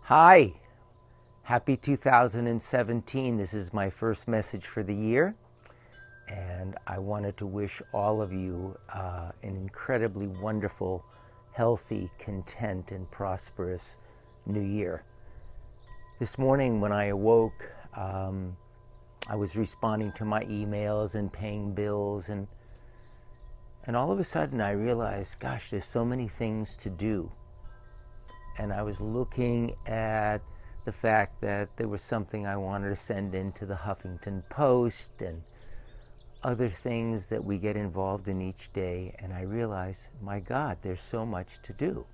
Hi, happy 2017. This is my first message for the year, and I wanted to wish all of you an incredibly wonderful, healthy, content, and prosperous new year. This morning when I awoke, I was responding to my emails and paying bills, and all of a sudden I realized, gosh, there's so many things to do. And I was looking at the fact that there was something I wanted to send into the Huffington Post and other things that we get involved in each day. And I realized, my God, there's so much to do.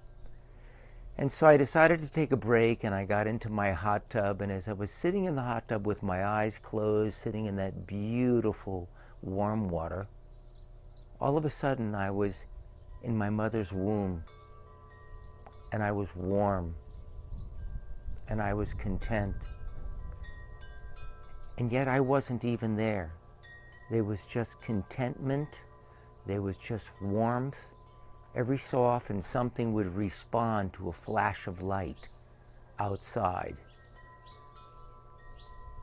And so I decided to take a break, and I got into my hot tub. And as I was sitting in the hot tub with my eyes closed, sitting in that beautiful warm water, all of a sudden I was in my mother's womb. And I was warm, and I was content. And yet I wasn't even there. There was just contentment, there was just warmth. Every so often something would respond to a flash of light outside.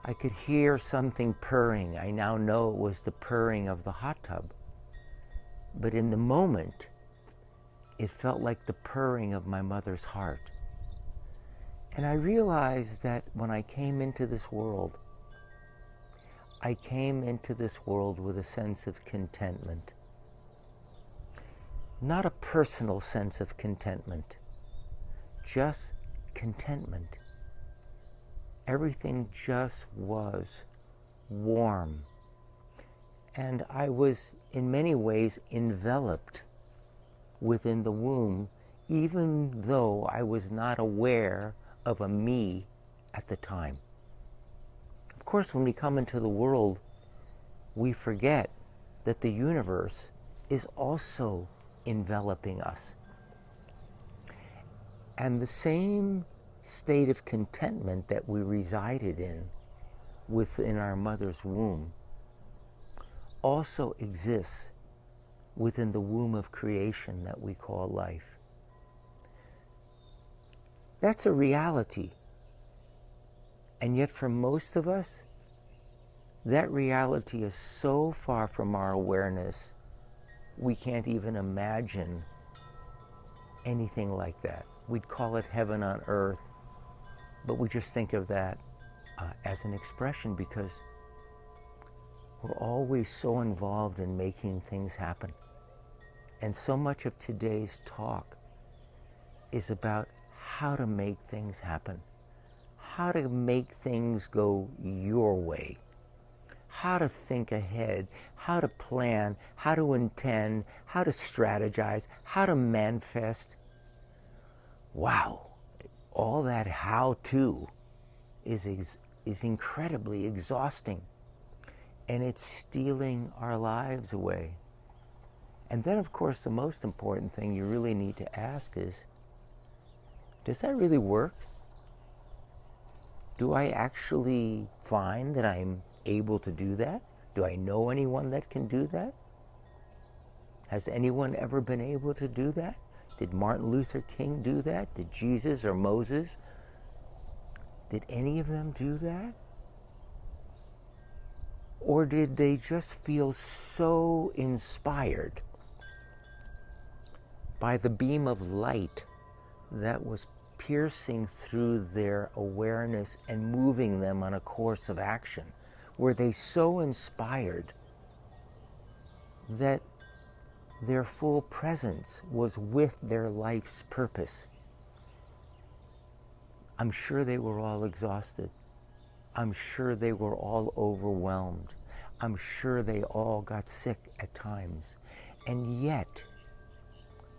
I could hear something purring. I now know it was the purring of the hot tub. But in the moment, it felt like the purring of my mother's heart. And I realized that when I came into this world, I came into this world with a sense of contentment. Not a personal sense of contentment, just contentment. Everything just was warm. And I was in many ways enveloped within the womb, even though I was not aware of a me at the time. Of course, when we come into the world, we forget that the universe is also enveloping us. And the same state of contentment that we resided in within our mother's womb also exists within the womb of creation that we call life. That's a reality. And yet for most of us, that reality is so far from our awareness, we can't even imagine anything like that. We'd call it heaven on earth, but we just think of that as an expression because we're always so involved in making things happen. And so much of today's talk is about how to make things happen, how to make things go your way, how to think ahead, how to plan, how to intend, how to strategize, how to manifest. Wow, all that how-to is incredibly exhausting, and it's stealing our lives away. And then, of course, the most important thing you really need to ask is, does that really work? Do I actually find that I'm able to do that? Do I know anyone that can do that? Has anyone ever been able to do that? Did Martin Luther King do that? Did Jesus or Moses? Did any of them do that? Or did they just feel so inspired by the beam of light that was piercing through their awareness and moving them on a course of action? Were they so inspired that their full presence was with their life's purpose? I'm sure they were all exhausted. I'm sure they were all overwhelmed. I'm sure they all got sick at times. And yet,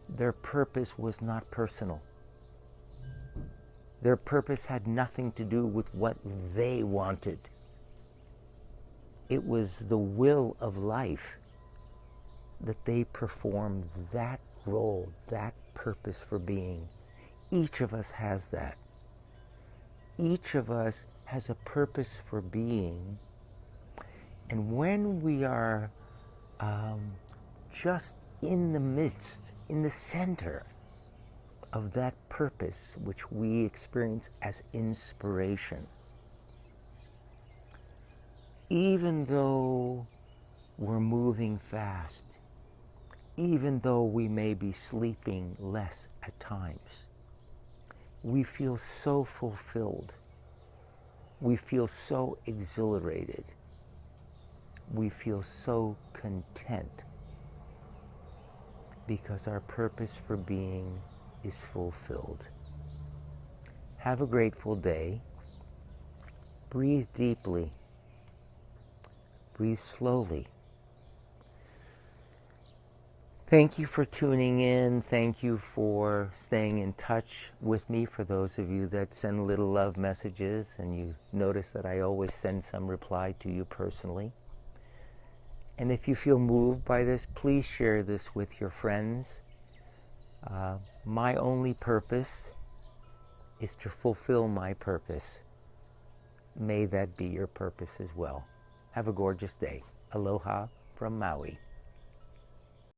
their purpose was not personal. Their purpose had nothing to do with what they wanted. It was the will of life that they performed that role, that purpose for being. Each of us has that. Each of us has a purpose for being. And when we are just in the midst, in the center of that purpose which we experience as inspiration. Even though we're moving fast, even though we may be sleeping less at times, we feel so fulfilled. We feel so exhilarated. We feel so content because our purpose for being is fulfilled. Have a grateful day. Breathe deeply. Breathe slowly. Thank you for tuning in. Thank you for staying in touch with me. For those of you that send little love messages, and you notice that I always send some reply to you personally. And if you feel moved by this, please share this with your friends. My only purpose is to fulfill my purpose. May that be your purpose as well. Have a gorgeous day. Aloha from Maui.